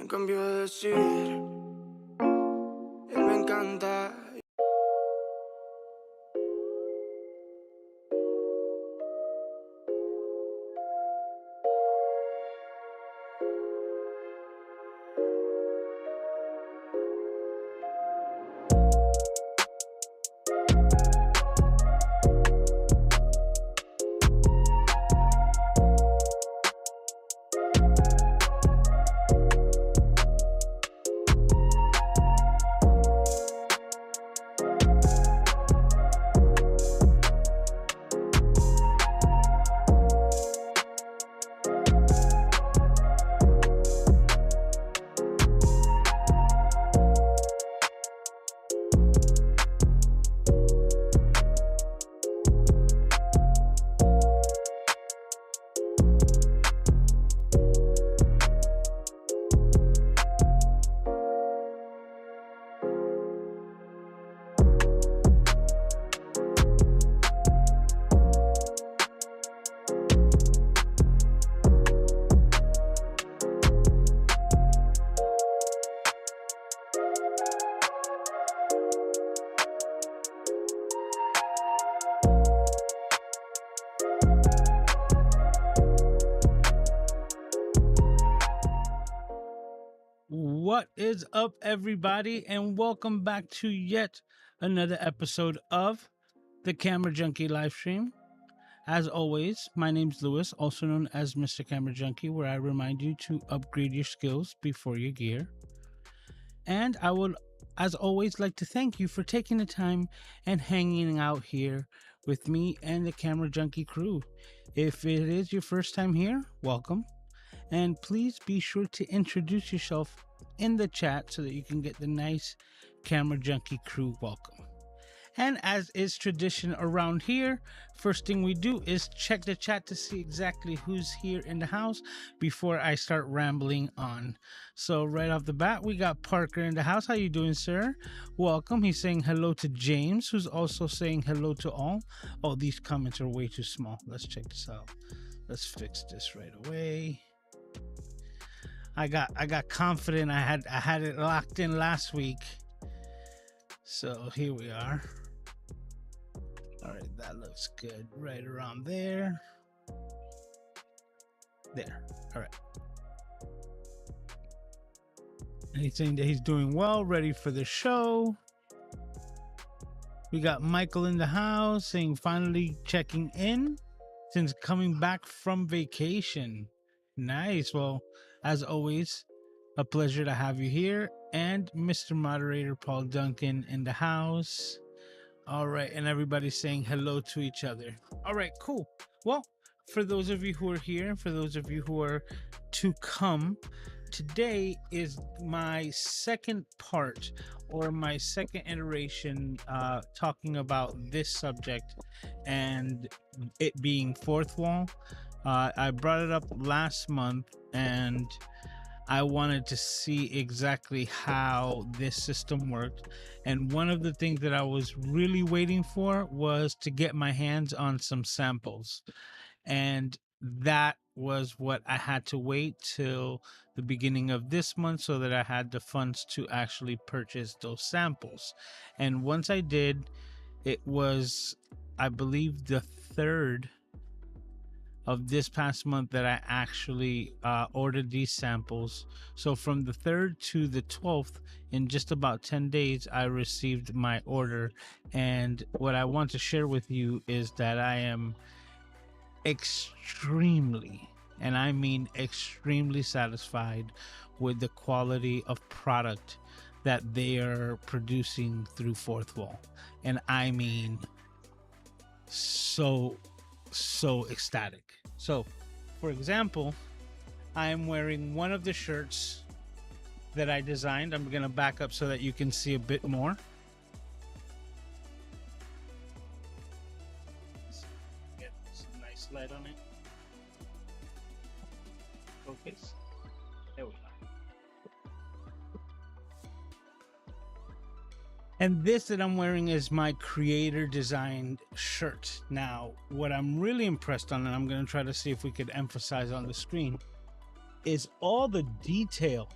cambio de decir, él me encanta. What is up, everybody, and welcome back to yet another episode of the Camera Junkie live stream. As always, my name's Lewis, also known as Mr. Camera Junkie, where I remind you to upgrade your skills before your gear. And I would, as always, like to thank you for taking the time and hanging out here with me and the Camera Junkie crew. If it is your first time here, welcome. And please be sure to introduce yourself in the chat so that you can get the nice Camera Junkie crew welcome. And as is tradition around here, first thing we do is check the chat to see exactly who's here in the house before I start rambling on. So right off the bat, we got Parker in the house. How you doing, sir? Welcome. He's saying hello to James, who's also saying hello to all. Oh, these comments are way too small. Let's check this out. Let's fix this right away. I got confident. I had it locked in last week. So here we are. All right, that looks good. Right around there. There. All right. And he's saying that he's doing well, ready for the show. We got Michael in the house saying finally checking in since coming back from vacation. Nice. Well, as always, a pleasure to have you here. And Mr. Moderator Paul Duncan in the house. All right. And everybody's saying hello to each other. All right, cool. Well, for those of you who are here, and for those of you who are to come, today is my second part or my second iteration talking about this subject and it being Forthwall. I brought it up last month and I wanted to see exactly how this system worked. And one of the things that I was really waiting for was to get my hands on some samples. And that was what I had to wait till the beginning of this month so that I had the funds to actually purchase those samples. And once I did, it was, I believe, the 3rd of this past month that I actually ordered these samples. So from the 3rd to the 12th, in just about 10 days, I received my order. And what I want to share with you is that I am extremely, and I mean extremely, satisfied with the quality of product that they are producing through Forthwall. And I mean so ecstatic. So, for example, I am wearing one of the shirts that I designed. I'm going to back up so that you can see a bit more. Get some nice light on it. Focus. There we go. And this that I'm wearing is my creator designed shirt. Now, what I'm really impressed on, and I'm going to try to see if we could emphasize on the screen, is all the detail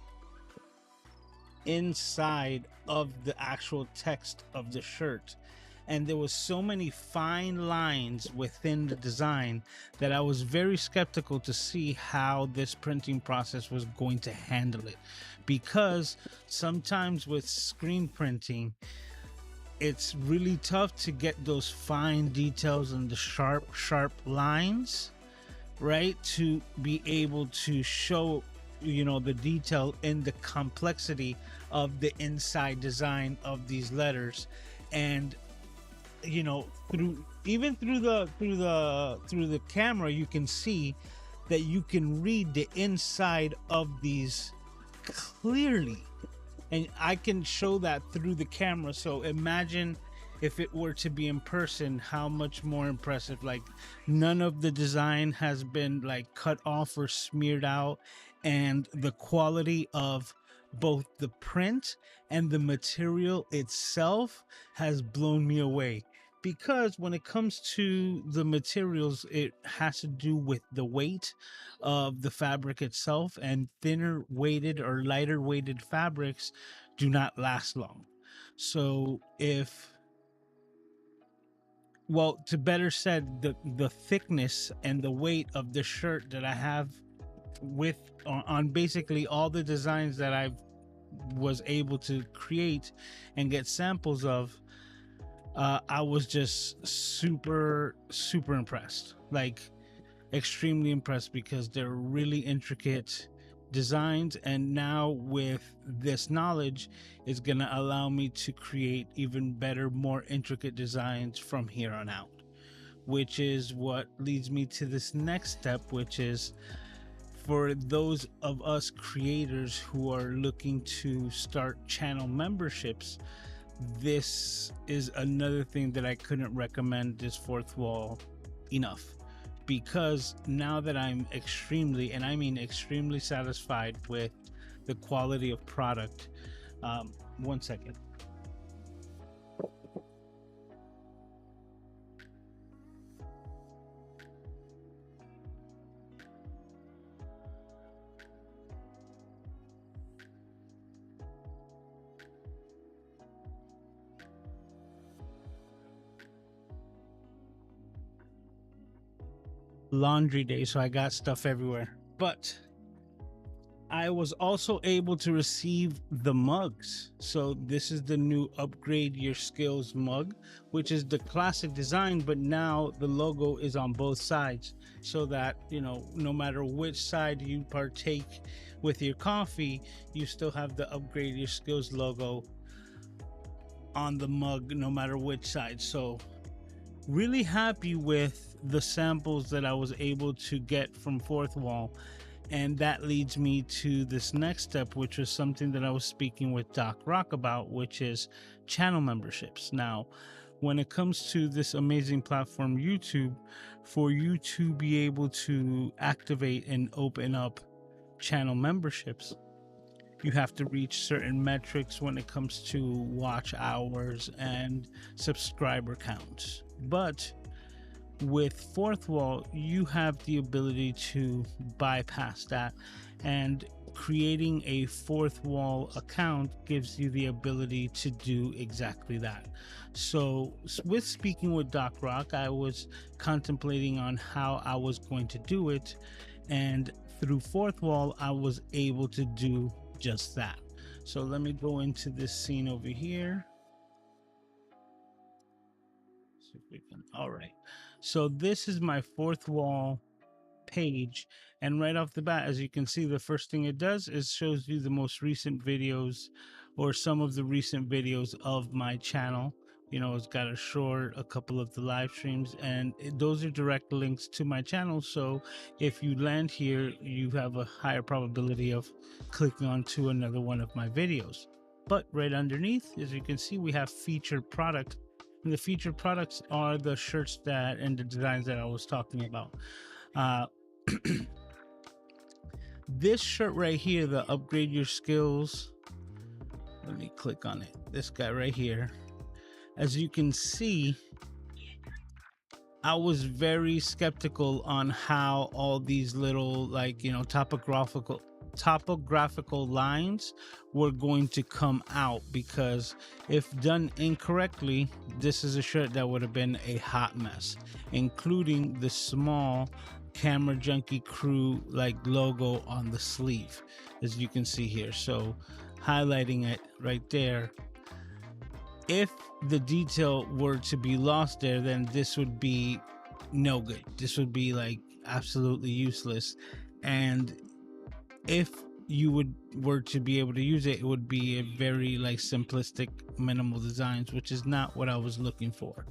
inside of the actual text of the shirt. And there was so many fine lines within the design that I was very skeptical to see how this printing process was going to handle it, because sometimes with screen printing it's really tough to get those fine details and the sharp lines, right, to be able to show, you know, the detail in the complexity of the inside design of these letters. And you know, through the camera, you can see that you can read the inside of these clearly, and I can show that through the camera. So imagine if it were to be in person, how much more impressive. Like, none of the design has been like cut off or smeared out, and the quality of both the print and the material itself has blown me away. Because when it comes to the materials, it has to do with the weight of the fabric itself, and thinner weighted or lighter weighted fabrics do not last long. So if, well, to better said, the thickness and the weight of the shirt that I have with on basically all the designs that I was able to create and get samples of, I was just super impressed, like extremely impressed, because they're really intricate designs. And now with this knowledge, it's going to allow me to create even better, more intricate designs from here on out, which is what leads me to this next step, which is for those of us creators who are looking to start channel memberships. This is another thing that I couldn't recommend this Forthwall enough, because now that I'm extremely, and I mean extremely, satisfied with the quality of product. One second. Laundry day, so I got stuff everywhere. But I was also able to receive the mugs. So this is the new Upgrade Your Skills mug, which is the classic design, but now the logo is on both sides, so that, you know, no matter which side you partake with your coffee, you still have the Upgrade Your Skills logo on the mug, no matter which side. So really happy with the samples that I was able to get from Forthwall. And that leads me to this next step, which was something that I was speaking with Doc Rock about, which is channel memberships. Now, when it comes to this amazing platform, YouTube, for you to be able to activate and open up channel memberships, you have to reach certain metrics when it comes to watch hours and subscriber counts. But with Forthwall, you have the ability to bypass that, and creating a Forthwall account gives you the ability to do exactly that. So with speaking with Doc Rock, I was contemplating on how I was going to do it, and through Forthwall, I was able to do just that. So let me go into this scene over here. See if we can. All right. So this is my Forthwall page, and right off the bat, as you can see, the first thing it does is shows you the most recent videos, or some of the recent videos of my channel. You know, it's got a short, a couple of the live streams, and those are direct links to my channel. So if you land here, you have a higher probability of clicking onto another one of my videos. But right underneath, as you can see, we have featured product. And the featured products are the shirts that and the designs that I was talking about. This shirt right here, the Upgrade Your Skills, let me click on it. This guy right here, as you can see, I was very skeptical on how all these little, like, you know, topographical topographical lines were going to come out, because if done incorrectly, this is a shirt that would have been a hot mess, including the small Camera Junkie crew like logo on the sleeve, as you can see here. So highlighting it right there, if the detail were to be lost there, then this would be no good. This would be like absolutely useless. And if you were to be able to use it, it would be a very like simplistic, minimal designs, which is not what I was looking for.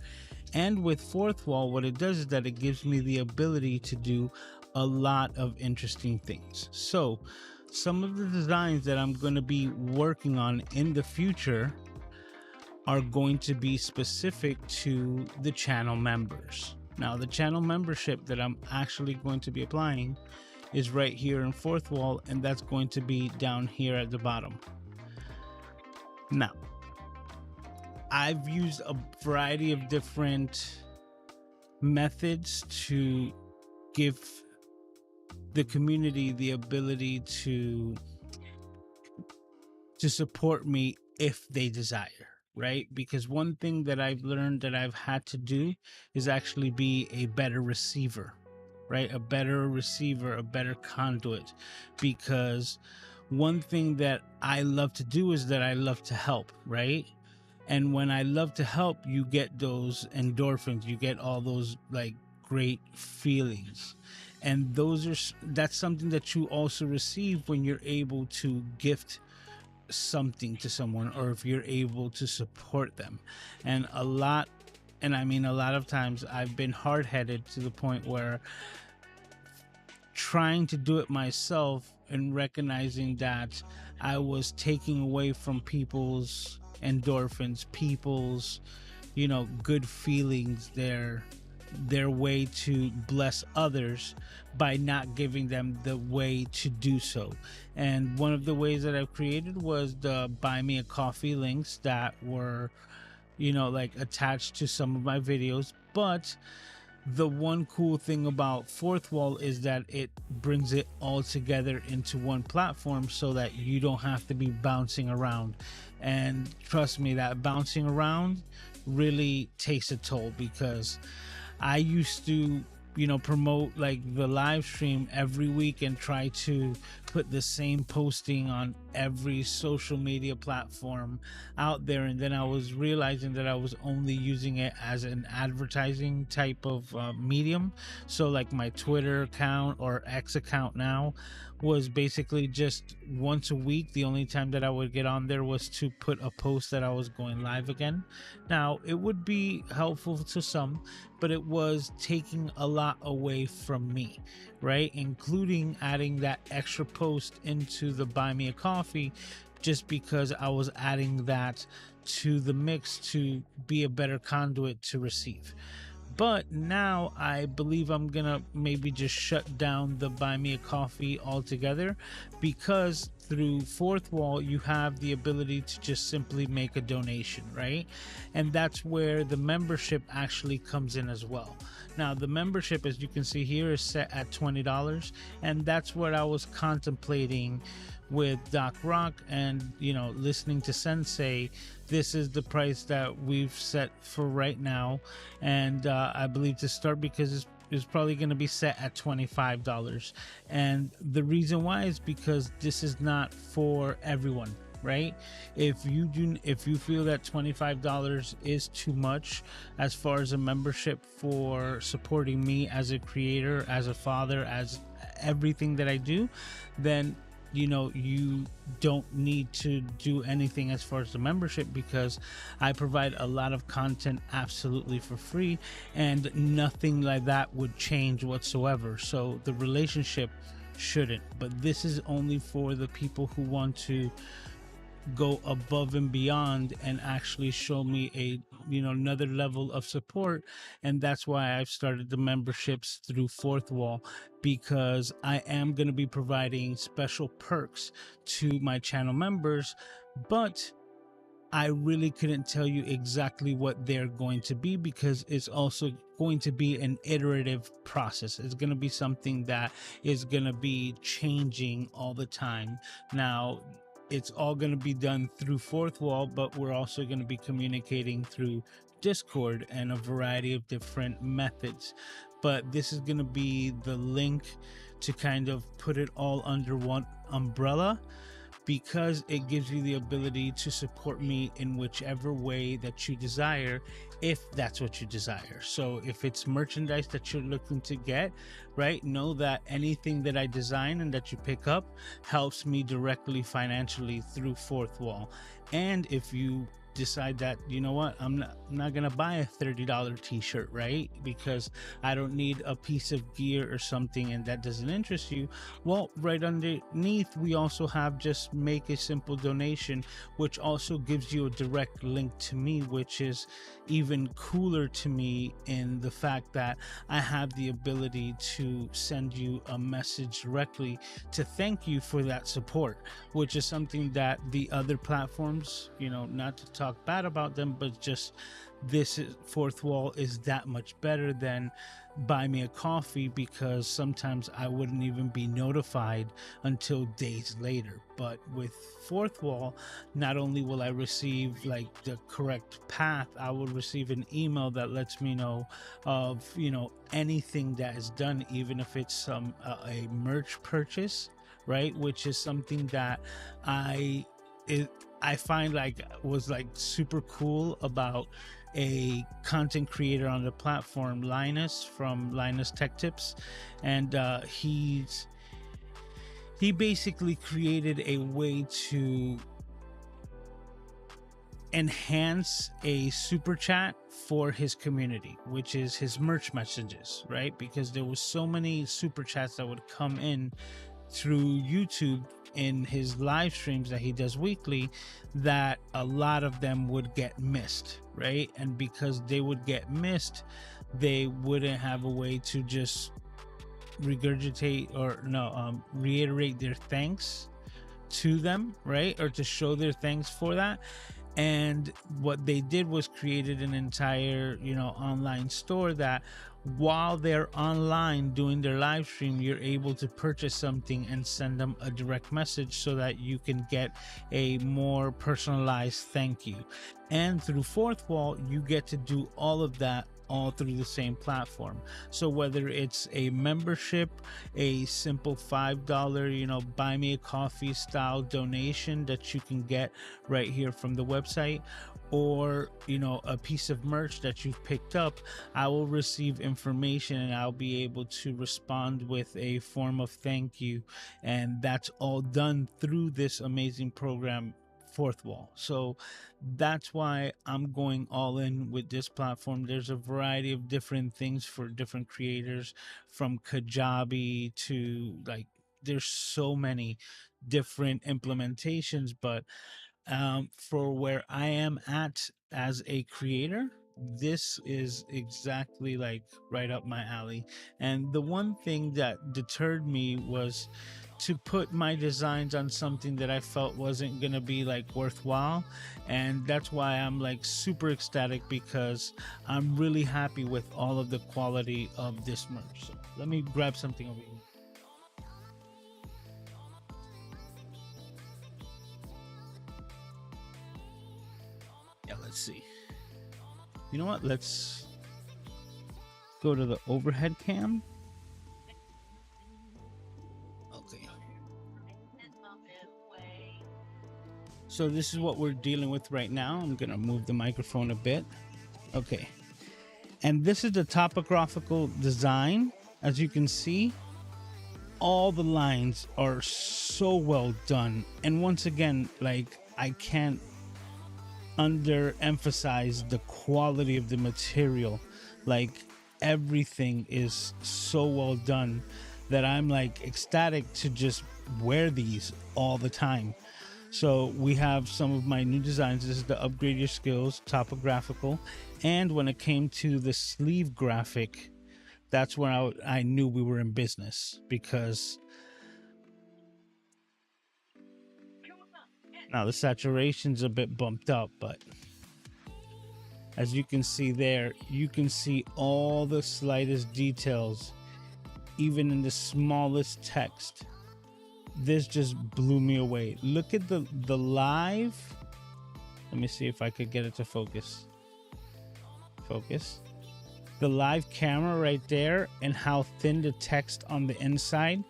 And with Forthwall, what it does is that it gives me the ability to do a lot of interesting things. So some of the designs that I'm going to be working on in the future are going to be specific to the channel members. Now, the channel membership that I'm actually going to be applying is right here in Forthwall, and that's going to be down here at the bottom. Now, I've used a variety of different methods to give the community the ability to support me if they desire, right? Because one thing that I've learned that I've had to do is actually be a better receiver, right? A better receiver, a better conduit. Because one thing that I love to do is that I love to help, right? And when I love to help, you get those endorphins, you get all those like great feelings. And that's something that you also receive when you're able to gift something to someone, or if you're able to support them. And I mean a lot of times I've been hard-headed to the point where trying to do it myself and recognizing that I was taking away from people's endorphins, people's, good feelings, their way to bless others by not giving them the way to do so. And one of the ways that I've created was the buy me a coffee links that were, like attached to some of my videos. But the one cool thing about Forthwall is that it brings it all together into one platform so that you don't have to be bouncing around. And trust me, that bouncing around really takes a toll, because I used to, promote like the live stream every week and try to put the same posting on every social media platform out there. And then I was realizing that I was only using it as an advertising type of medium. So like my Twitter account, or X account now, was basically just once a week. The only time that I would get on there was to put a post that I was going live again. Now, it would be helpful to some, but it was taking a lot away from me, right? Including adding that extra post into the buy me a coffee, just because I was adding that to the mix to be a better conduit to receive. But now I believe I'm gonna maybe just shut down the buy me a coffee altogether, because through Forthwall you have the ability to just simply make a donation, right? And that's where the membership actually comes in as well. Now, the membership, as you can see here, is set at $20, and that's what I was contemplating with Doc Rock and listening to Sensei. This is the price that we've set for right now, and I believe to start, because it's probably going to be set at $25. And the reason why is because this is not for everyone, right? If you feel that $25 is too much as far as a membership for supporting me as a creator, as a father, as everything that I do, then you don't need to do anything as far as the membership, because I provide a lot of content absolutely for free, and nothing like that would change whatsoever. So the relationship shouldn't. But this is only for the people who want to go above and beyond and actually show me a another level of support. And that's why I've started the memberships through Forthwall, because I am going to be providing special perks to my channel members. But I really couldn't tell you exactly what they're going to be, because it's also going to be an iterative process. It's going to be something that is going to be changing all the time. Now, it's all going to be done through Forthwall, but we're also going to be communicating through Discord and a variety of different methods. But this is going to be the link to kind of put it all under one umbrella, because it gives you the ability to support me in whichever way that you desire, if that's what you desire. So if it's merchandise that you're looking to get, right, know that anything that I design and that you pick up helps me directly financially through Forthwall. And if you decide that, you know what, I'm not gonna buy a $30 t-shirt, right, because I don't need a piece of gear or something, and that doesn't interest you, well, right underneath we also have just make a simple donation, which also gives you a direct link to me, which is even cooler to me in the fact that I have the ability to send you a message directly to thank you for that support, which is something that the other platforms, you know, not to talk bad about them, but just Fourth Wall is that much better than Buy Me a Coffee, because sometimes I wouldn't even be notified until days later. But with Fourth Wall, not only will I receive like the correct path, I will receive an email that lets me know of, you know, anything that is done, even if it's a merch purchase, right, which is something that I find like was like super cool about a content creator on the platform, Linus from Linus Tech Tips, and he basically created a way to enhance a super chat for his community, which is his merch messages, right? Because there was so many super chats that would come in through YouTube in his live streams that he does weekly, that a lot of them would get missed, right? And because they would get missed, they wouldn't have a way to just regurgitate or reiterate their thanks to them, right? Or to show their thanks for that. And what they did was created an entire, you know, online store that while they're online doing their live stream, you're able to purchase something and send them a direct message so that you can get a more personalized thank you. And through Fourth Wall, you get to do all of that all through the same platform. So whether it's a membership, a simple $5, you know, buy me a coffee style donation that you can get right here from the website, or, you know, a piece of merch that you've picked up, I will receive information and I'll be able to respond with a form of thank you. And that's all done through this amazing program, Fourth Wall. So that's why I'm going all in with this platform. There's a variety of different things for different creators, from Kajabi to like, there's so many different implementations. But for where I am at as a creator, this is exactly like right up my alley. And the one thing that deterred me was to put my designs on something that I felt wasn't gonna be like worthwhile. And that's why I'm like super ecstatic, because I'm really happy with all of the quality of this merch. So let me grab something over here. Yeah, let's see. You know what? Let's go to the overhead cam. Okay. So this is what we're dealing with right now. I'm gonna move the microphone a bit. Okay. And this is the topographical design. As you can see, all the lines are so well done. And once again, like, I can't underemphasize the quality of the material. Like, everything is so well done that I'm like ecstatic to just wear these all the time. So we have some of my new designs. This is the Upgrade Your Skills topographical. And when it came to the sleeve graphic, that's when I knew we were in business, because Now the saturation's a bit bumped up, but as you can see there, you can see all the slightest details, even in the smallest text. This just blew me away. Look at the live. Let me see if I could get it to focus. Focus. The live camera right there, and how thin the text on the inside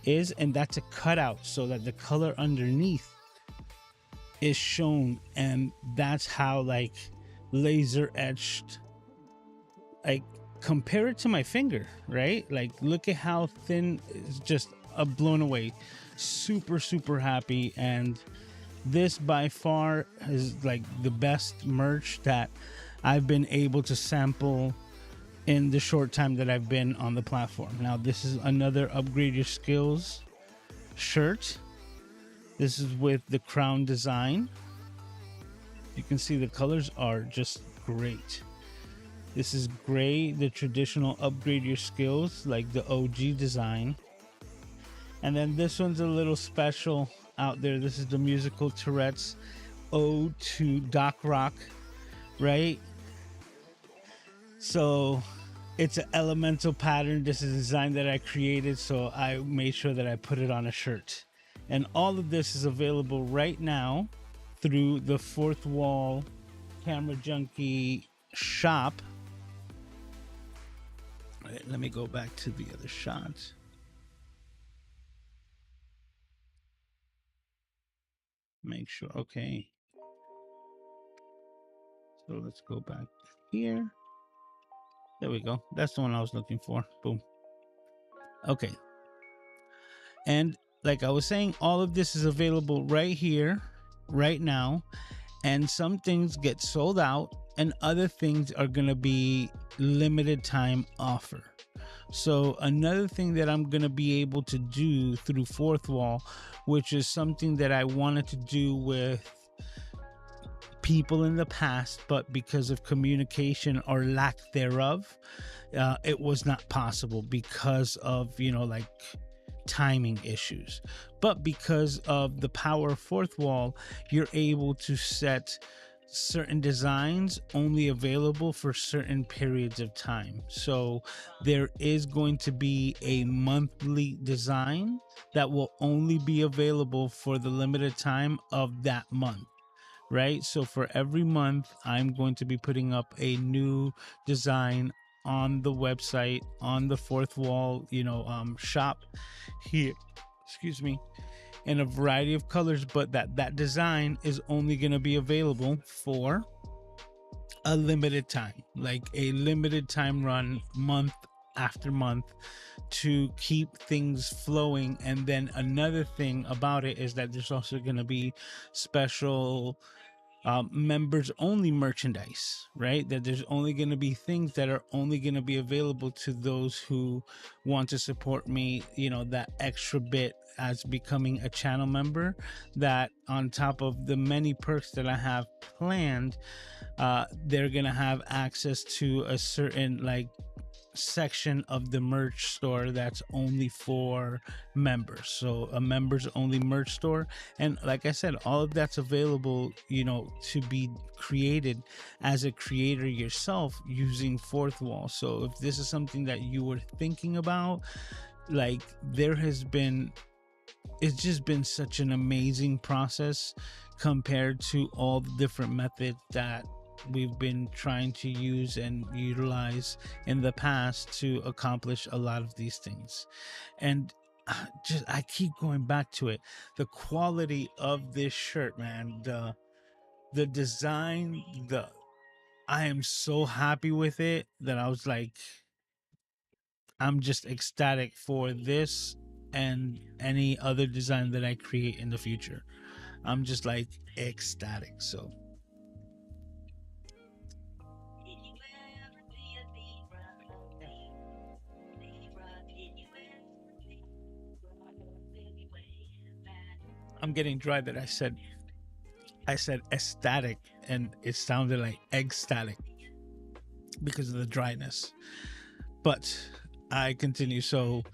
is, and that's a cutout so that the color underneath is shown, and that's how like laser etched. Like, compare it to my finger, right? Like, look at how thin. It's just blown away. Super happy. And this by far is like the best merch that I've been able to sample in the short time that I've been on the platform. Now this is another Upgrade Your Skills shirt. This is with the crown design. You can see the colors are just great. This is gray, the traditional Upgrade Your Skills, like the OG design. And then this one's a little special out there. This is the Musical Tourette's Ode to Doc Rock, right? So it's an elemental pattern. This is a design that I created, so I made sure that I put it on a shirt. And all of this is available right now through the Forthwall Camera Junkie shop. All right, let me go back to the other shot. Make sure, okay. So let's go back here. There we go. That's the one I was looking for. Boom. Okay. And like I was saying, all of this is available right here, right now. And some things get sold out, and other things are going to be limited time offer. So another thing that I'm going to be able to do through Forthwall, which is something that I wanted to do with people in the past, but because of communication or lack thereof, it was not possible because of, like timing issues. But because of the power of Forthwall, you're able to set certain designs only available for certain periods of time. So there is going to be a monthly design that will only be available for the limited time of that month, right? So for every month, I'm going to be putting up a new design on the website, on the Forthwall, shop here, excuse me, in a variety of colors, but that design is only going to be available for a limited time, like a limited time run, month after month, to keep things flowing. And then another thing about it is that there's also going to be special members only merchandise, right? That there's only going to be things that are only going to be available to those who want to support me, that extra bit as becoming a channel member, that on top of the many perks that I have planned, they're going to have access to a certain section of the merch store that's only for members. So a members only merch store. And like I said, all of that's available, to be created as a creator yourself using Forthwall. So if this is something that you were thinking about, it's just been such an amazing process compared to all the different methods that we've been trying to use and utilize in the past to accomplish a lot of these things. And I keep going back to it. The quality of this shirt, man, the design, I am so happy with it that I was like, I'm just ecstatic for this and any other design that I create in the future. I'm just ecstatic. So I'm getting dry that I said ecstatic and it sounded like ecstatic because of the dryness. But I continue. So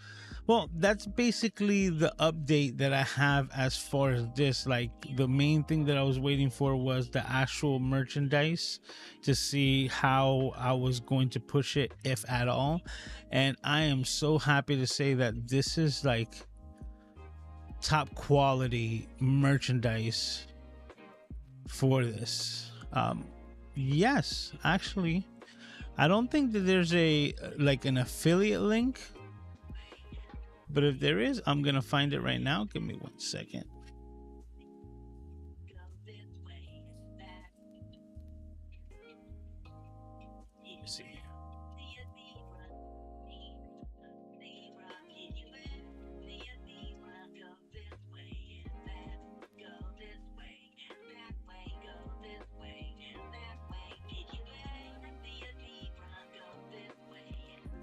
Well, that's basically the update that I have as far as this. Like, the main thing that I was waiting for was the actual merchandise to see how I was going to push it, if at all. And I am so happy to say that this is like top quality merchandise for this. Yes, actually, I don't think that there's a like an affiliate link. But if there is, I'm going to find it right now. Give me 1 second. Let me see.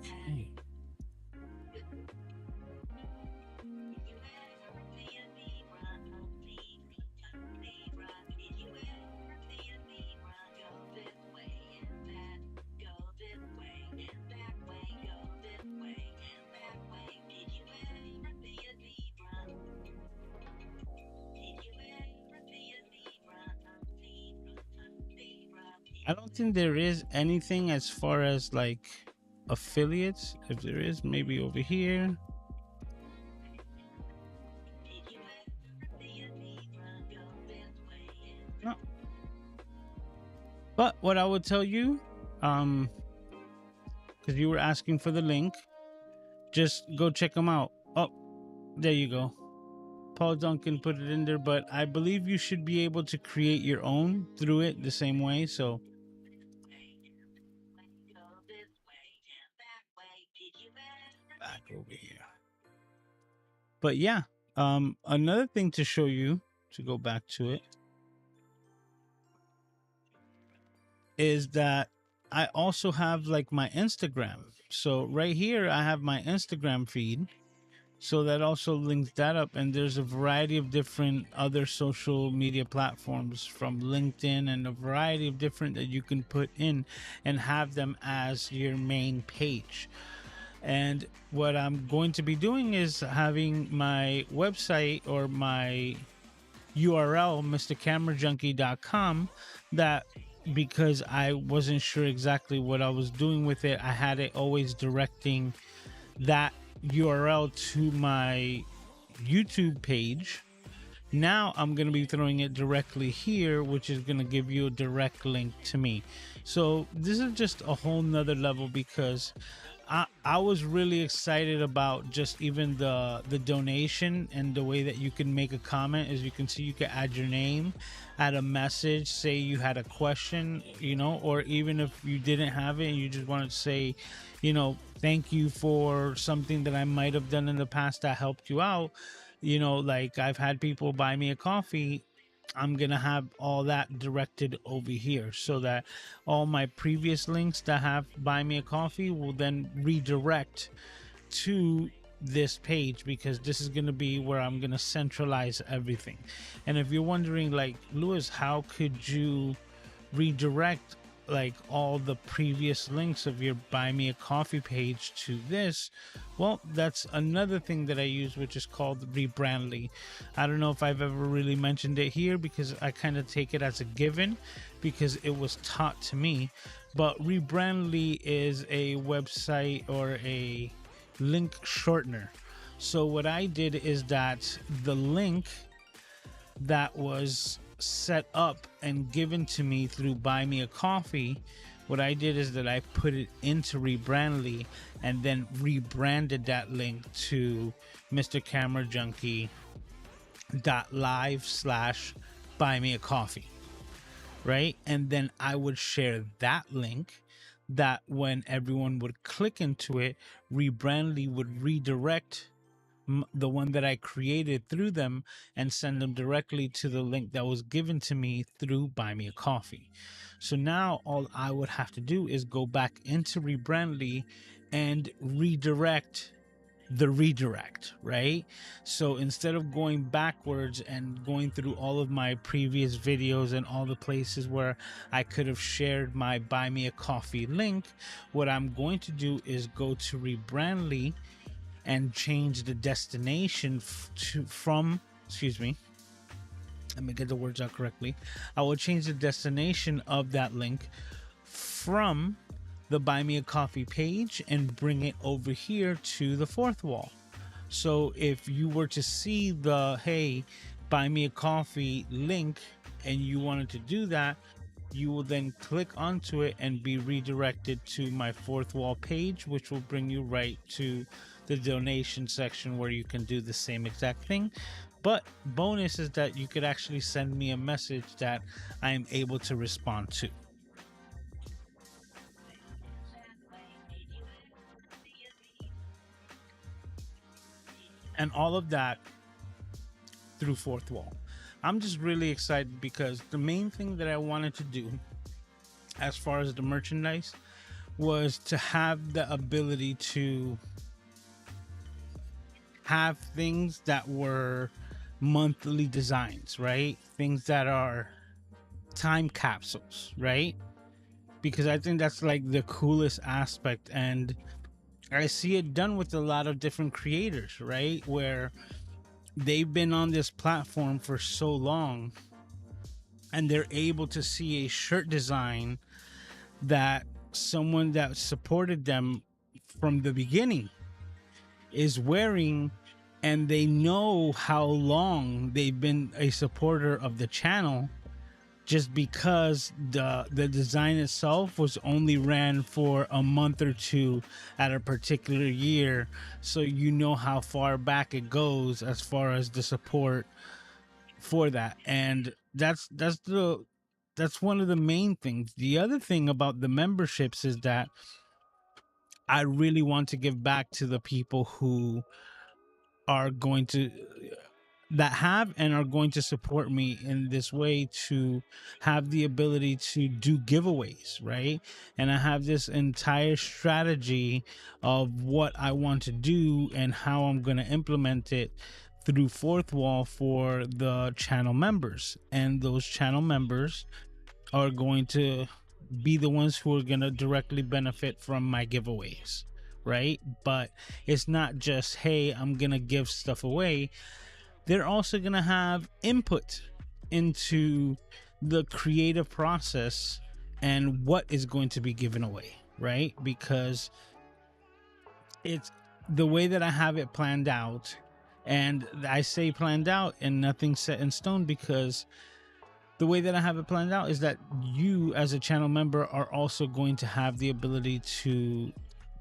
Okay. I don't think there is anything as far as like affiliates. If there is, maybe over here. No. But what I would tell you, because you were asking for the link, just go check them out. Oh, there you go. Paul Duncan put it in there, but I believe you should be able to create your own through it the same way. So back over here. But yeah, another thing to show you, to go back to it, is that I also have like my Instagram. So right here I have my Instagram feed. So that also links that up, and there's a variety of different other social media platforms from LinkedIn and a variety of different that you can put in and have them as your main page. And what I'm going to be doing is having my website or my URL, mrcamerajunkie.com, that because I wasn't sure exactly what I was doing with it, I had it always directing that URL to my YouTube page. Now I'm going to be throwing it directly here, which is going to give you a direct link to me. So this is just a whole nother level, because I was really excited about just even the donation and the way that you can make a comment. As you can see, you can add your name, add a message, say you had a question, you know, or even if you didn't have it and you just wanted to say, you know, thank you for something that I might have done in the past that helped you out. You know, like I've had people buy me a coffee. I'm going to have all that directed over here so that all my previous links that have buy me a coffee will then redirect to this page, because this is going to be where I'm going to centralize everything. And if you're wondering, like, Lewis, how could you redirect like all the previous links of your buy me a coffee page to this? Well, that's another thing that I use, which is called Rebrandly. I don't know if I've ever really mentioned it here, because I kind of take it as a given because it was taught to me. But Rebrandly is a website or a link shortener. So what I did is that the link that was set up and given to me through Buy Me a Coffee, what I did is that I put it into Rebrandly and then rebranded that link to mrcamerajunkie.live/buy me a coffee, right? And then I would share that link, that when everyone would click into it, Rebrandly would redirect the one that I created through them and send them directly to the link that was given to me through Buy Me a Coffee. So now all I would have to do is go back into Rebrandly and redirect the redirect, right? So instead of going backwards and going through all of my previous videos and all the places where I could have shared my Buy Me a Coffee link, what I'm going to do is go to Rebrandly and change the destination from, excuse me, let me get the words out correctly. I will change the destination of that link from the Buy Me a Coffee page and bring it over here to the Forthwall. So if you were to see the hey, buy me a coffee link and you wanted to do that, you will then click onto it and be redirected to my Forthwall page, which will bring you right to the donation section where you can do the same exact thing. But bonus is that you could actually send me a message that I am able to respond to. And all of that through Forthwall. I'm just really excited because the main thing that I wanted to do as far as the merchandise was to have the ability to have things that were monthly designs, right? Things that are time capsules, right? Because I think that's like the coolest aspect. And I see it done with a lot of different creators, right? Where they've been on this platform for so long and they're able to see a shirt design that someone that supported them from the beginning is wearing, and they know how long they've been a supporter of the channel just because the design itself was only ran for a month or two at a particular year, so you know how far back it goes as far as the support for that. And that's one of the main things. The other thing about the memberships is that I really want to give back to the people who are going to that have and are going to support me in this way, to have the ability to do giveaways, right? And I have this entire strategy of what I want to do and how I'm going to implement it through Forthwall for the channel members. And those channel members are going to be the ones who are going to directly benefit from my giveaways, right? But it's not just, hey, I'm going to give stuff away. They're also going to have input into the creative process and what is going to be given away, right? Because it's the way that I have it planned out. And I say planned out and nothing set in stone, because the way that I have it planned out is that you as a channel member are also going to have the ability to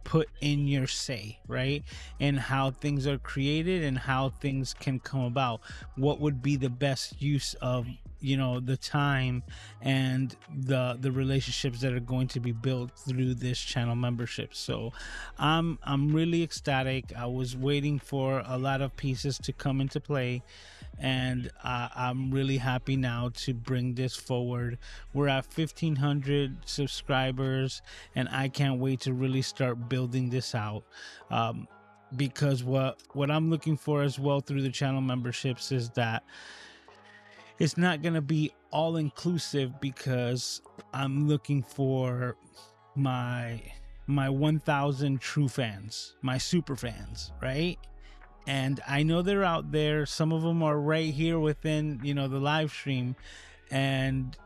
put in your say, right? And how things are created and how things can come about. What would be the best use of, the time and the relationships that are going to be built through this channel membership. So I'm really ecstatic. I was waiting for a lot of pieces to come into play, and I'm really happy now to bring this forward. We're at 1,500 subscribers, and I can't wait to really start building this out. Because what I'm looking for as well through the channel memberships is that it's not going to be all inclusive, because I'm looking for my 1,000 true fans, my super fans, right? And I know they're out there. Some of them are right here within, the live stream. And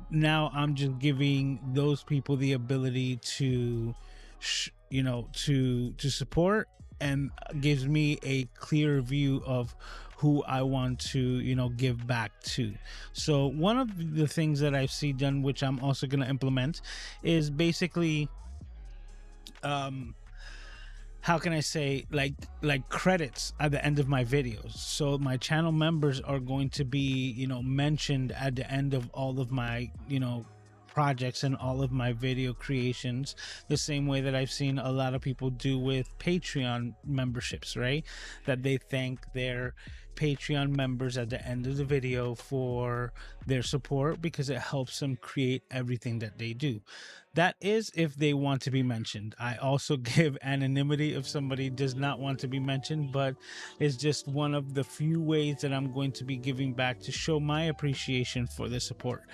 now I'm just giving those people the ability to, to support, and gives me a clear view of who I want to, give back to. So one of the things that I see done, which I'm also going to implement, is basically, how can I say, like credits at the end of my videos. So my channel members are going to be, mentioned at the end of all of my, projects and all of my video creations, the same way that I've seen a lot of people do with Patreon memberships, right? That they thank their Patreon members at the end of the video for their support, because it helps them create everything that they do. That is if they want to be mentioned. I also give anonymity if somebody does not want to be mentioned, but it's just one of the few ways that I'm going to be giving back to show my appreciation for the support,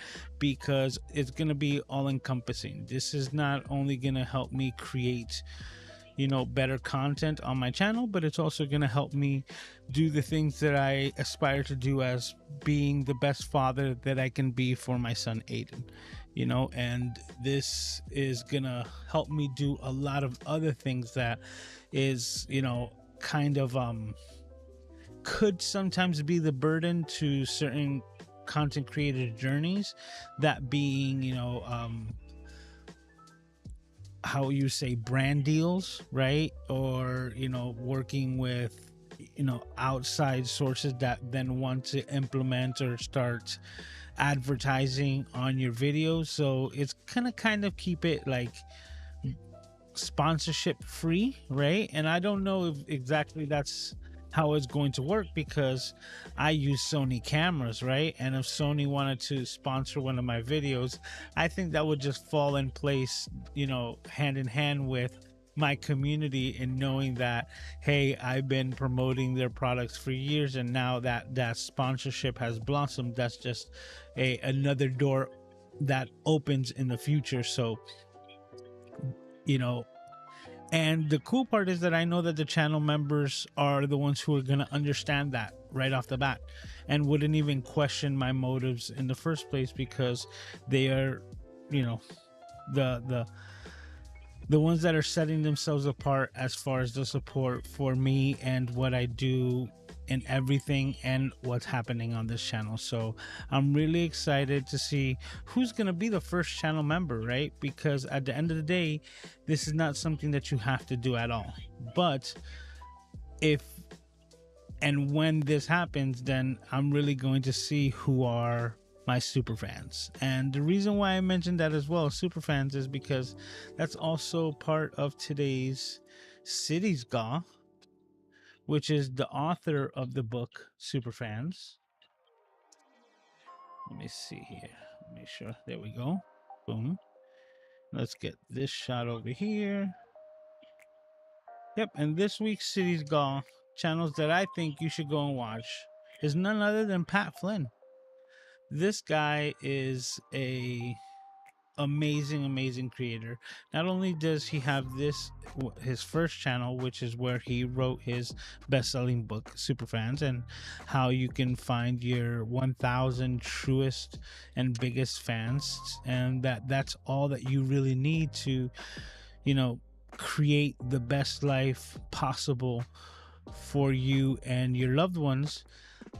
because it's going to be all encompassing. This is not only going to help me create better content on my channel, but it's also going to help me do the things that I aspire to do, as being the best father that I can be for my son Aiden. And this is going to help me do a lot of other things that is, kind of could sometimes be the burden to certain content creator journeys, that being, how you say, brand deals, right? Or working with outside sources that then want to implement or start advertising on your videos. So it's gonna kind of keep it like sponsorship free, right? And I don't know if exactly that's how it's going to work, because I use Sony cameras, right? And if Sony wanted to sponsor one of my videos, I think that would just fall in place, hand in hand with my community, and knowing that, hey, I've been promoting their products for years, and now that sponsorship has blossomed, that's just another door that opens in the future. So and the cool part is that I know that the channel members are the ones who are going to understand that right off the bat, and wouldn't even question my motives in the first place, because they are, the ones that are setting themselves apart as far as the support for me and what I do and everything and what's happening on this channel. So I'm really excited to see who's going to be the first channel member, right? Because at the end of the day, this is not something that you have to do at all. But if and when this happens, then I'm really going to see who are my super fans. And the reason why I mentioned that as well, super fans, is because that's also part of today's Cities Gaw, which is the author of the book Superfans. Let me see here. Make sure. There we go. Boom. Let's get this shot over here. Yep. And this week's Cities Gaw channels that I think you should go and watch is none other than Pat Flynn. This guy is a amazing creator. Not only does he have his first channel, which is where he wrote his best-selling book Superfans, and how you can find your 1000 truest and biggest fans, and that's all that you really need to create the best life possible for you and your loved ones.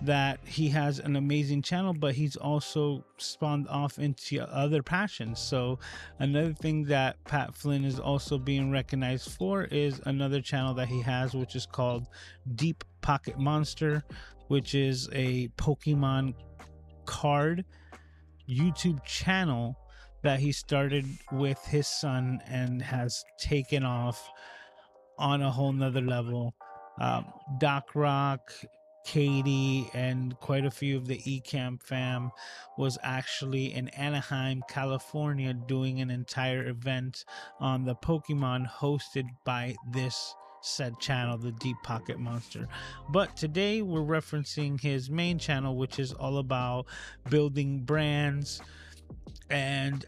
That he has an amazing channel, but he's also spawned off into other passions. So another thing that Pat Flynn is also being recognized for is another channel that he has, which is called Deep Pocket Monster, which is a Pokemon card YouTube channel that he started with his son and has taken off on a whole nother level. Doc Rock, Katie, and quite a few of the eCamp fam was actually in Anaheim, California, doing an entire event on the Pokemon hosted by this said channel, the Deep Pocket Monster. But today we're referencing his main channel, which is all about building brands and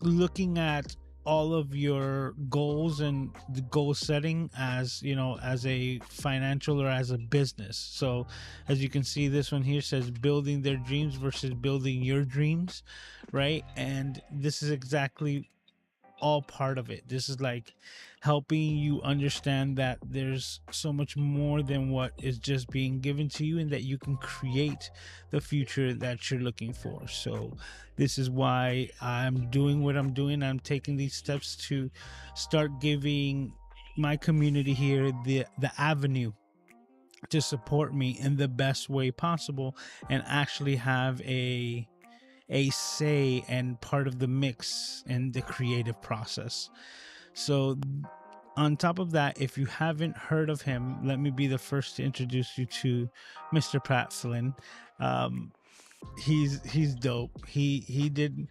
looking at all of your goals and the goal setting as as a financial or as a business. So as you can see, this one here says building their dreams versus building your dreams, right? And this is exactly all part of it. This is like helping you understand that there's so much more than what is just being given to you, and that you can create the future that you're looking for. So this is why I'm doing what I'm doing. I'm taking these steps to start giving my community here the avenue to support me in the best way possible, and actually have a say and part of the mix in the creative process. So on top of that, if you haven't heard of him, let me be the first to introduce you to Mr. Pat Flynn. He's dope. He did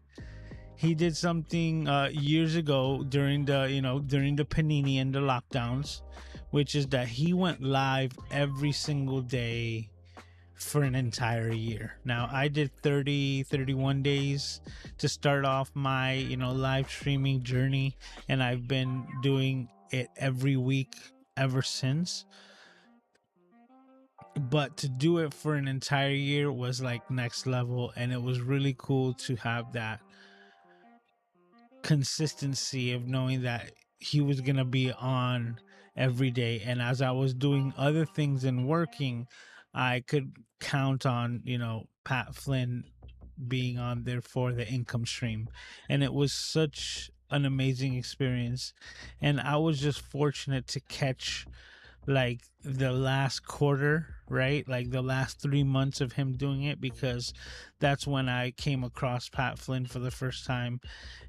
something years ago during the Panini and the lockdowns, which is that he went live every single day for an entire year. Now I did 31 days to start off my live streaming journey, and I've been doing it every week ever since. But to do it for an entire year was like next level, and it was really cool to have that consistency of knowing that he was going to be on every day. And as I was doing other things and working, I could count on, Pat Flynn being on there for the income stream. And it was such an amazing experience. And I was just fortunate to catch like the last quarter, right? Like the last 3 months of him doing it, because that's when I came across Pat Flynn for the first time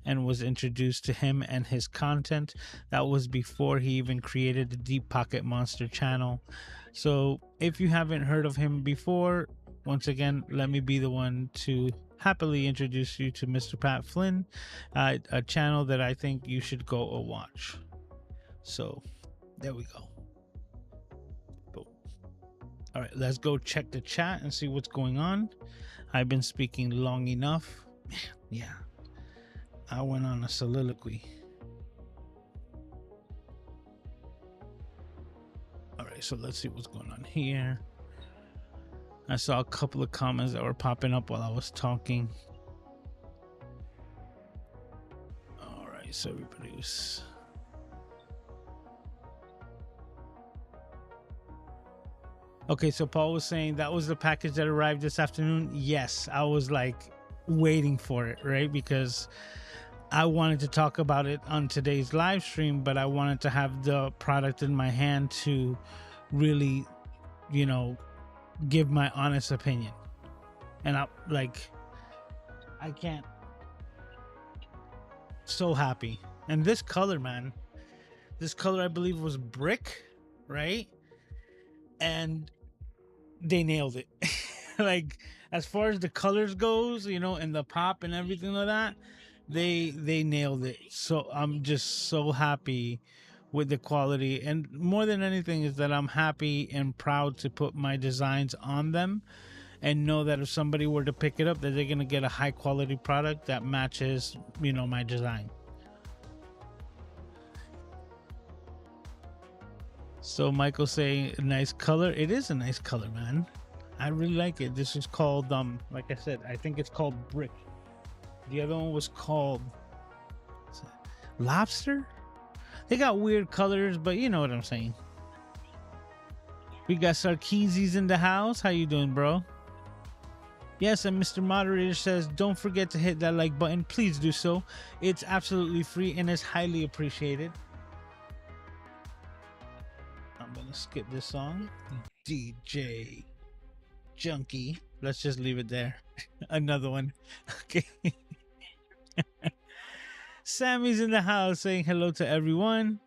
and was introduced to him and his content. That was before he even created the Deep Pocket Monster channel. So if you haven't heard of him before, once again, let me be the one to happily introduce you to Mr. Pat Flynn, a channel that I think you should go watch. So there we go. Boom. All right, let's go check the chat and see what's going on. I've been speaking long enough. Yeah, I went on a soliloquy. All right, so let's see what's going on here. I saw a couple of comments that were popping up while I was talking. All right, so reproduce. Okay, so Paul was saying that was the package that arrived this afternoon. Yes, I was like waiting for it, right? Because I wanted to talk about it on today's live stream, but I wanted to have the product in my hand to really, give my honest opinion. And I can't. So happy. And this color, man, I believe was brick, right? And they nailed it. Like as far as the colors goes, and the pop and everything like that, they nailed it. So I'm just so happy with the quality, and more than anything is that I'm happy and proud to put my designs on them and know that if somebody were to pick it up, that they're going to get a high quality product that matches, my design. So Michael saying nice color. It is a nice color, man. I really like it. This is called like I said, I think it's called brick. The other one was called lobster. They got weird colors, but you know what I'm saying. We got Sarkeesi's in the house. How you doing, bro? Yes, and Mr. Moderator says, don't forget to hit that like button. Please do so. It's absolutely free and is highly appreciated. I'm going to skip this song. DJ Junkie. Let's just leave it there. Another one. Okay. Sammy's in the house saying hello to everyone.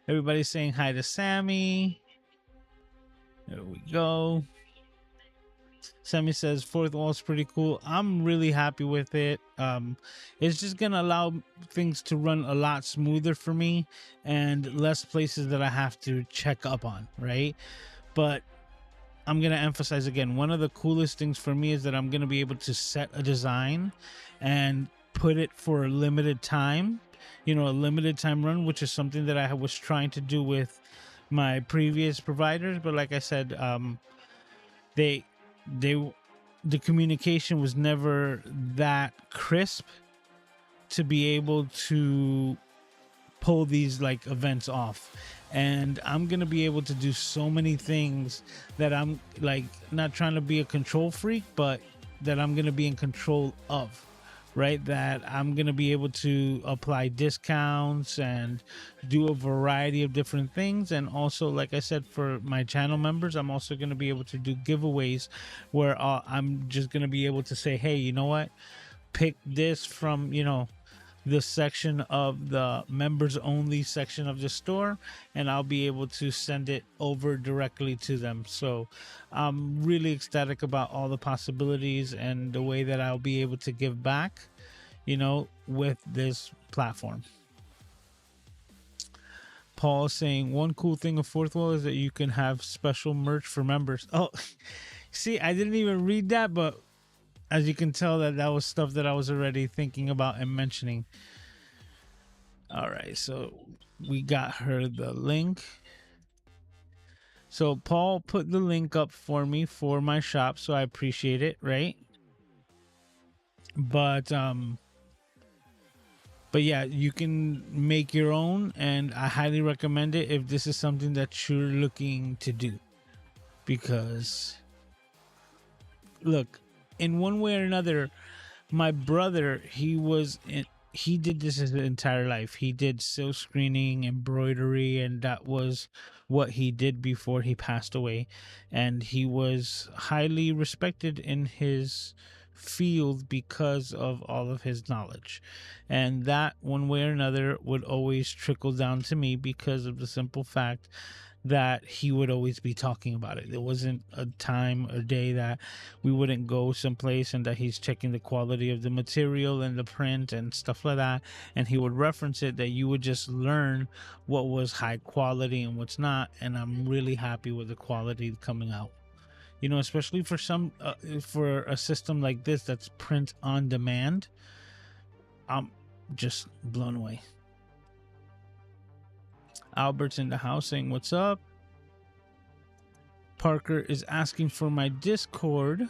Everybody's saying hi to Sammy. There we go. Sammy says Forthwall's pretty cool. I'm really happy with it. It's just gonna allow things to run a lot smoother for me and less places that I have to check up on, right? But I'm gonna emphasize again, one of the coolest things for me is that I'm gonna be able to set a design and put it for a limited time, a limited time run, which is something that I was trying to do with my previous providers. But like I said, the communication was never that crisp to be able to pull these like events off. And I'm gonna be able to do so many things that I'm like not trying to be a control freak, but that I'm gonna be in control of, right? That I'm gonna be able to apply discounts and do a variety of different things. And also, like I said, for my channel members, I'm also gonna be able to do giveaways where I'm just gonna be able to say, hey, you know what? Pick this from, the section of the members only section of the store, and I'll be able to send it over directly to them. So I'm really ecstatic about all the possibilities and the way that I'll be able to give back, with this platform. Paul saying one cool thing of Forthwall is that you can have special merch for members. Oh, see, I didn't even read that, but as you can tell, that was stuff that I was already thinking about and mentioning. All right, so we got her the link. So Paul put the link up for me for my shop, so I appreciate it, right? But yeah, you can make your own, and I highly recommend it if this is something that you're looking to do. Because look, in one way or another, my brother, he did this his entire life. He did silk screening, embroidery, and that was what he did before he passed away. And he was highly respected in his field because of all of his knowledge. And that, one way or another, would always trickle down to me because of the simple fact that he would always be talking about it. There wasn't a time or day that we wouldn't go someplace and that he's checking the quality of the material and the print and stuff like that, and he would reference it, that you would just learn what was high quality and what's not. And I'm really happy with the quality coming out, you know, especially for some for a system like this that's print on demand. I'm just blown away. Albert's in the house saying what's up. Parker is asking for my Discord,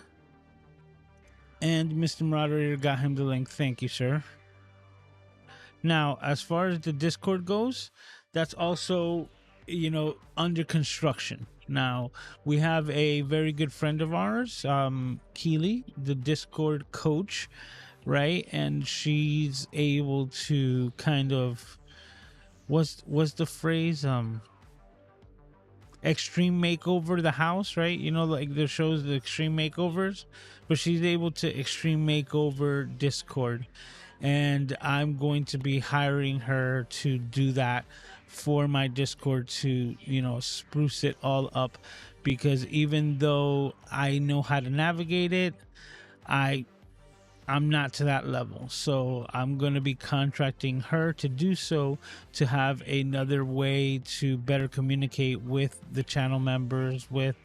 and Mr. Moderator got him the link. Thank you, sir. Now, as far as the Discord goes, that's also, you know, under construction. Now, we have a very good friend of ours, Keely, the Discord coach, right? And she's able to kind of, what's the phrase, extreme makeover the house, right? You know, like the shows, the extreme makeovers, but she's able to extreme makeover Discord, and I'm going to be hiring her to do that for my Discord to, you know, spruce it all up. Because even though I know how to navigate it, I'm not to that level. So I'm going to be contracting her to do so, to have another way to better communicate with the channel members, with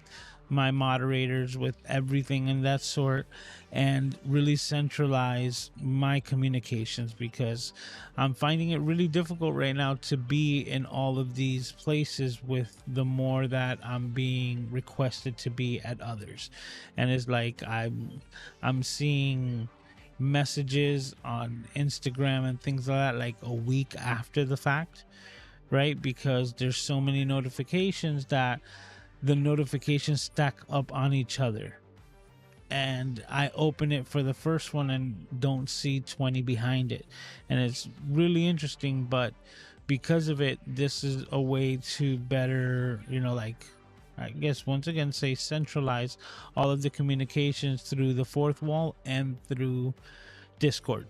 my moderators, with everything in that sort, and really centralize my communications, because I'm finding it really difficult right now to be in all of these places with the more that I'm being requested to be at others. And it's like I'm seeing messages on Instagram and things like that like a week after the fact, right? Because there's so many notifications that the notifications stack up on each other, and I open it for the first one and don't see 20 behind it, and it's really interesting. But because of it, this is a way to better, you know, like, I guess once again say centralize all of the communications through the Forthwall and through Discord.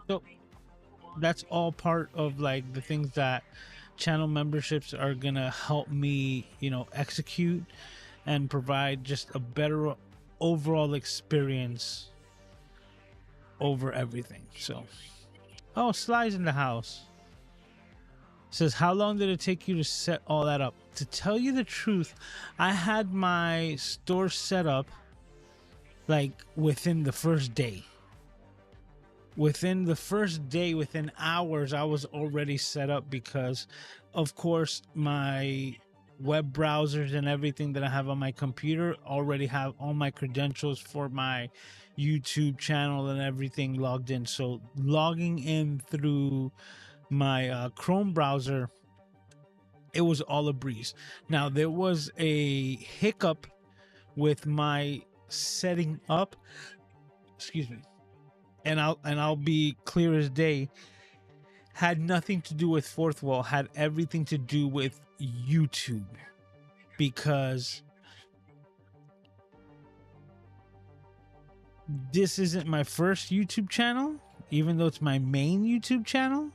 So that's all part of like the things that channel memberships are gonna help me, you know, execute and provide just a better overall experience over everything. So, oh, Sly's in the house. Says, how long did it take you to set all that up? To tell you the truth, I had my store set up like within the first day. Within the first day, within hours, I was already set up, because of course my web browsers and everything that I have on my computer already have all my credentials for my YouTube channel and everything logged in. So logging in through my Chrome browser, it was all a breeze. Now there was a hiccup with my setting up, excuse me, and I'll be clear as day, had nothing to do with Forthwall, had everything to do with YouTube. Because this isn't my first YouTube channel, even though it's my main YouTube channel.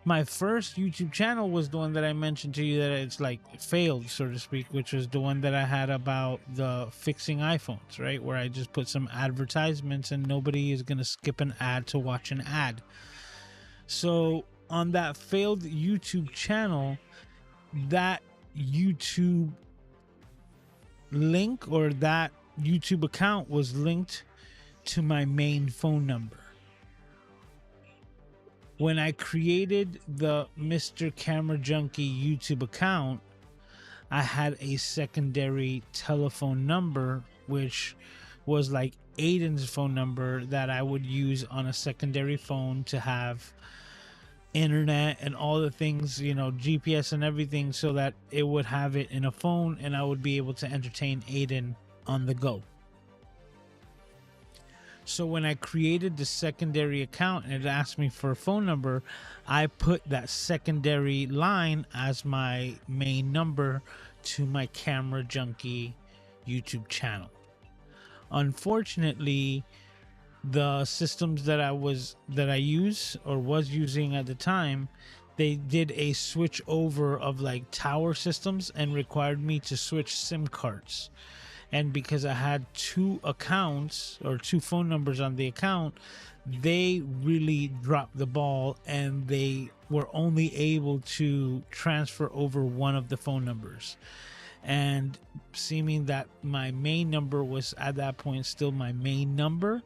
My first YouTube channel was the one that I mentioned to you that it's like failed, so to speak, which was the one that I had about the fixing iPhones, right? Where I just put some advertisements and nobody is going to skip an ad to watch an ad. So on that failed YouTube channel, that YouTube link or that YouTube account was linked to my main phone number. When I created the Mr. Camera Junkie YouTube account, I had a secondary telephone number, which was like Aiden's phone number that I would use on a secondary phone to have internet and all the things, GPS and everything, so that it would have it in a phone and I would be able to entertain Aiden on the go. So when I created the secondary account and it asked me for a phone number, I put that secondary line as my main number to my Camera Junkie YouTube channel. Unfortunately, the systems that I use or was using at the time, they did a switch over of like tower systems and required me to switch SIM cards. And because I had two accounts or two phone numbers on the account, they really dropped the ball and they were only able to transfer over one of the phone numbers. And seeming that my main number was at that point still my main number,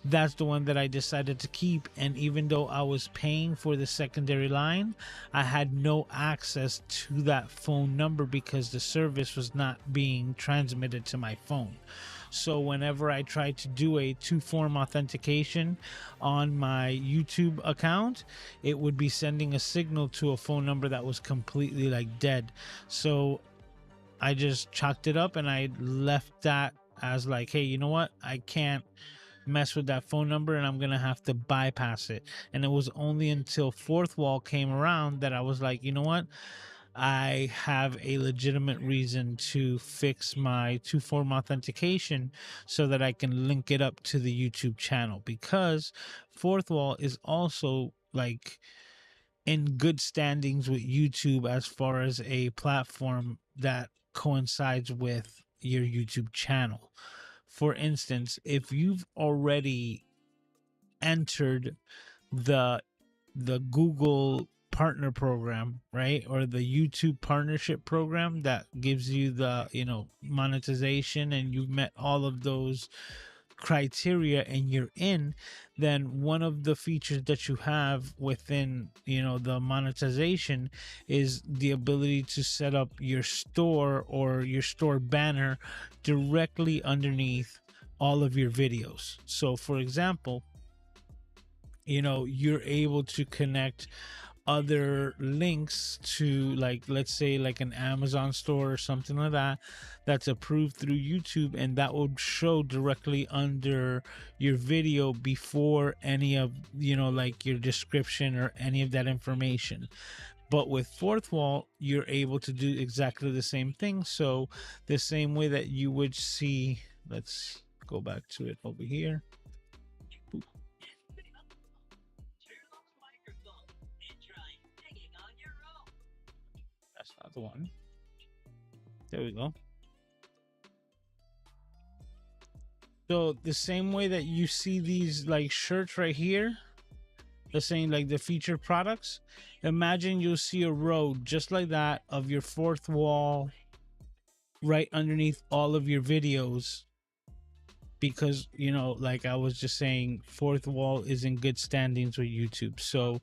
that's the one that I decided to keep. And even though I was paying for the secondary line, I had no access to that phone number because the service was not being transmitted to my phone. So whenever I tried to do a two-form authentication on my YouTube account, it would be sending a signal to a phone number that was completely like dead. So I just chalked it up and I left that as like, hey, you know what? I can't mess with that phone number and I'm gonna have to bypass it. And it was only until Forthwall came around that I was like, you know what, I have a legitimate reason to fix my two-form authentication so that I can link it up to the YouTube channel, because Forthwall is also like in good standings with YouTube as far as a platform that coincides with your YouTube channel. For instance, if you've already entered the Google partner program, right, or the YouTube partnership program that gives you the monetization, and you've met all of those criteria and you're in, then one of the features that you have within the monetization is the ability to set up your store or your store banner directly underneath all of your videos. So for example, you're able to connect other links to, like, let's say like an Amazon store or something like that that's approved through YouTube, and that would show directly under your video before any of like your description or any of that information. But with Forthwall, you're able to do exactly the same thing. So the same way that you would see, let's go back to it over here. That's not the one. There we go. So the same way that you see these like shirts right here, the same like the featured products, imagine you'll see a row just like that of your Forthwall right underneath all of your videos, because like I was just saying, Forthwall is in good standings with YouTube. So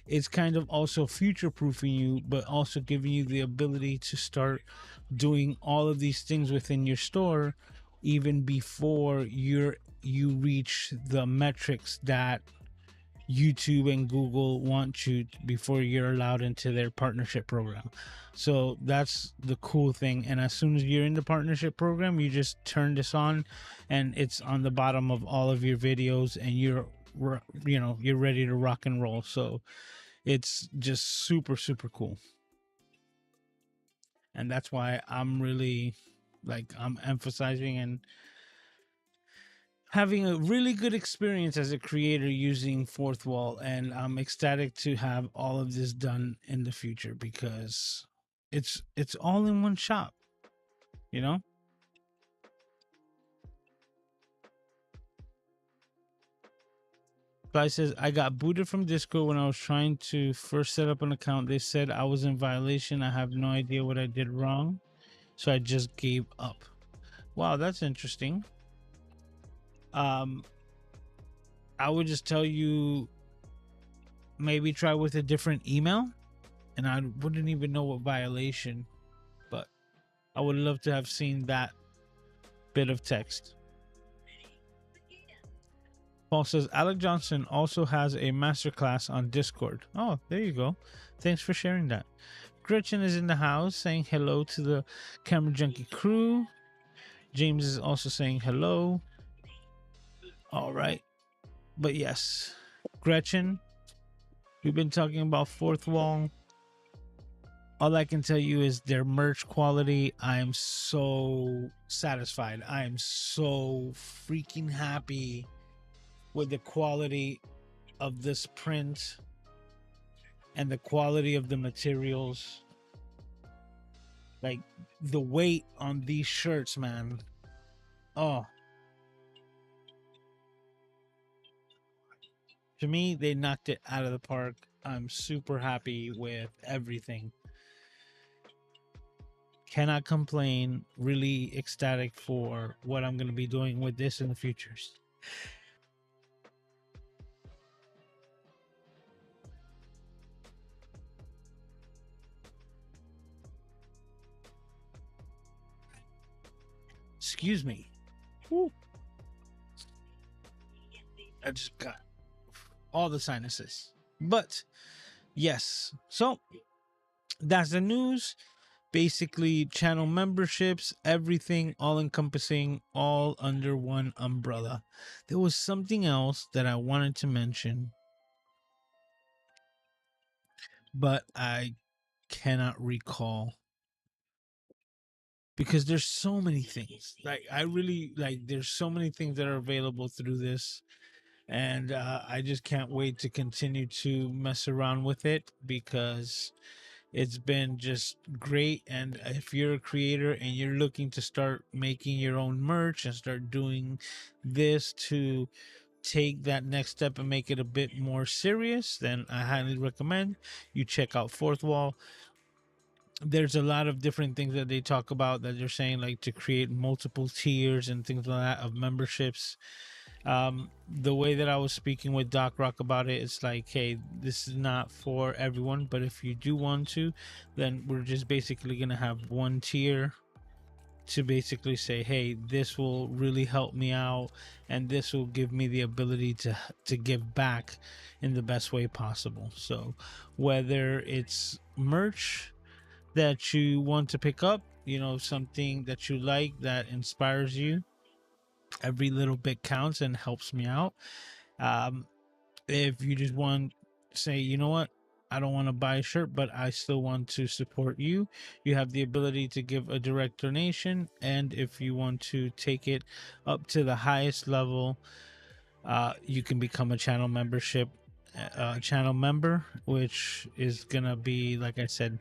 it's kind of also future proofing you, but also giving you the ability to start doing all of these things within your store even before you reach the metrics that YouTube and Google want you before you're allowed into their partnership program. So that's the cool thing. And as soon as you're in the partnership program, you just turn this on and it's on the bottom of all of your videos, and you're ready to rock and roll. So it's just super, super cool. And that's why I'm really I'm emphasizing and having a really good experience as a creator using Forthwall. And I'm ecstatic to have all of this done in the future, because it's all in one shop, Guy says, I got booted from Discord when I was trying to first set up an account. They said I was in violation. I have no idea what I did wrong, so I just gave up. Wow, that's interesting. I would just tell you, maybe try with a different email, and I wouldn't even know what violation, but I would love to have seen that bit of text. Paul says Alec Johnson also has a masterclass on Discord. Oh, there you go. Thanks for sharing that. Gretchen is in the house saying hello to the Camera Junkie crew. James is also saying hello. All right. But yes, Gretchen, we've been talking about Forthwall. All I can tell you is their merch quality. I am so satisfied. I am so freaking happy with the quality of this print and the quality of the materials. Like the weight on these shirts, man. Oh, to me, they knocked it out of the park. I'm super happy with everything. Cannot complain. Really ecstatic for what I'm going to be doing with this in the future. Excuse me. Woo. I just got all the sinuses. But yes, so that's the news. Basically, channel memberships, everything all encompassing, all under one umbrella. There was something else that I wanted to mention, but I cannot recall because there's so many things. Like, I really like, there's so many things that are available through this. And I just can't wait to continue to mess around with it because it's been just great. And if you're a creator and you're looking to start making your own merch and start doing this to take that next step and make it a bit more serious, then I highly recommend you check out Forthwall. There's a lot of different things that they talk about that they're saying, like to create multiple tiers and things like that of memberships. The way that I was speaking with Doc Rock about it, it's like, hey, this is not for everyone, but if you do want to, then we're just basically gonna have one tier to basically say, hey, this will really help me out, and this will give me the ability to give back in the best way possible. So whether it's merch that you want to pick up, you know, something that you like that inspires you, every little bit counts and helps me out. If you just want to say, you know what, I don't want to buy a shirt, but I still want to support you, you have the ability to give a direct donation. And if you want to take it up to the highest level, you can become a channel channel member, which is gonna be, like I said,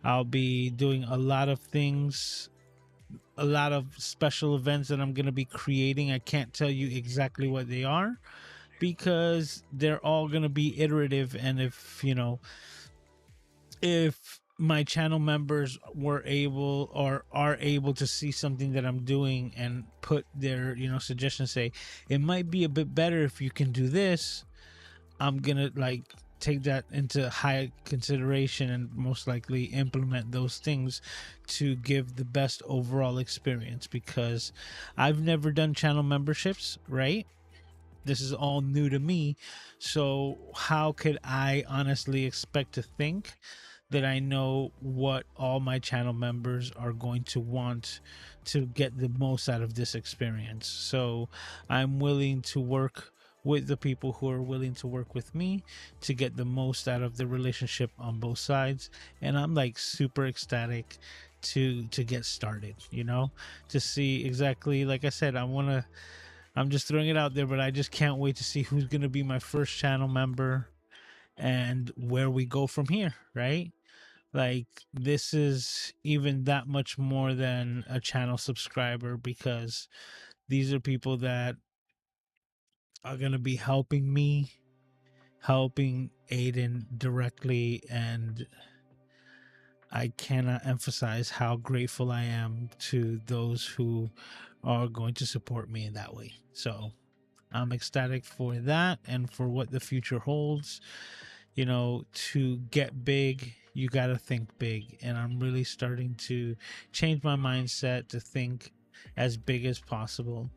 I'll be doing a lot of things, a lot of special events that I'm going to be creating. I can't tell you exactly what they are because they're all going to be iterative. And if, you know, if my channel members were able or are able to see something that I'm doing and put their, you know, suggestions, say it might be a bit better if you can do this, I'm gonna like take that into high consideration and most likely implement those things to give the best overall experience, because I've never done channel memberships, right? This is all new to me. So how could I honestly expect to think that I know what all my channel members are going to want to get the most out of this experience? So I'm willing to work with the people who are willing to work with me to get the most out of the relationship on both sides. And I'm like super ecstatic to get started, you know, to see exactly, like I said, I'm just throwing it out there, but I just can't wait to see who's going to be my first channel member and where we go from here, right? Like, this is even that much more than a channel subscriber, because these are people that are going to be helping me, helping Aiden directly, and I cannot emphasize how grateful I am to those who are going to support me in that way. So I'm ecstatic for that and for what the future holds. to get big, you got to think big. And I'm really starting to change my mindset to think as big as possible.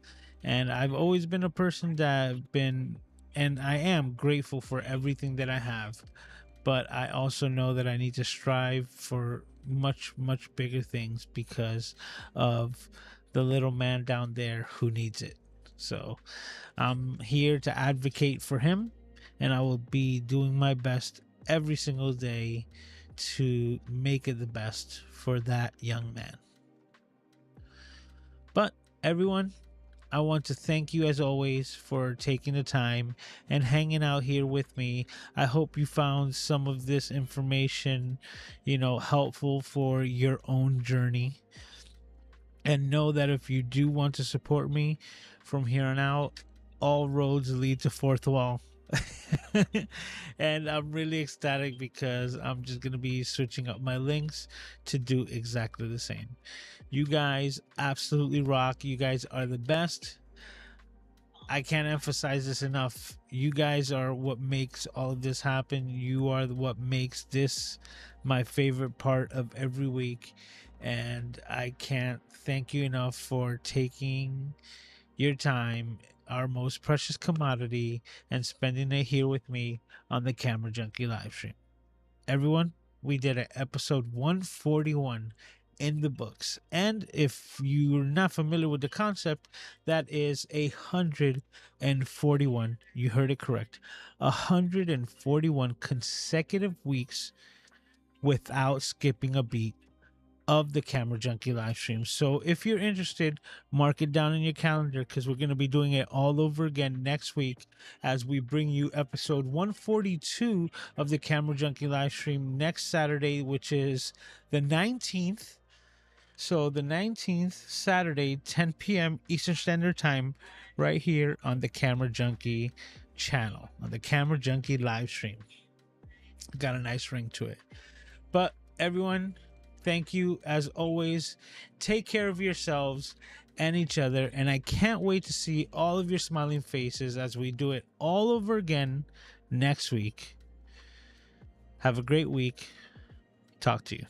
And I've always been a person that have been, and I am grateful for everything that I have. But I also know that I need to strive for much, much bigger things because of the little man down there who needs it. So I'm here to advocate for him, and I will be doing my best every single day to make it the best for that young man. But everyone, I want to thank you as always for taking the time and hanging out here with me. I hope you found some of this information, helpful for your own journey. And know that if you do want to support me from here on out, all roads lead to Forthwall. And I'm really ecstatic because I'm just going to be switching up my links to do exactly the same. You guys absolutely rock. You guys are the best. I can't emphasize this enough. You guys are what makes all of this happen. You are what makes this my favorite part of every week. And I can't thank you enough for taking your time, our most precious commodity, and spending it here with me on the Camera Junkie live stream. Everyone, we did an episode 141 in the books. And if you're not familiar with the concept, that is 141. You heard it correct. 141 consecutive weeks without skipping a beat of the Camera Junkie live stream. So if you're interested, mark it down in your calendar because we're going to be doing it all over again next week as we bring you episode 142 of the Camera Junkie live stream next Saturday, which is the 19th. So the 19th, Saturday, 10 p.m. Eastern Standard Time, right here on the Camera Junkie channel, on the Camera Junkie live stream. Got a nice ring to it. But everyone, thank you as always. Take care of yourselves and each other. And I can't wait to see all of your smiling faces as we do it all over again next week. Have a great week. Talk to you.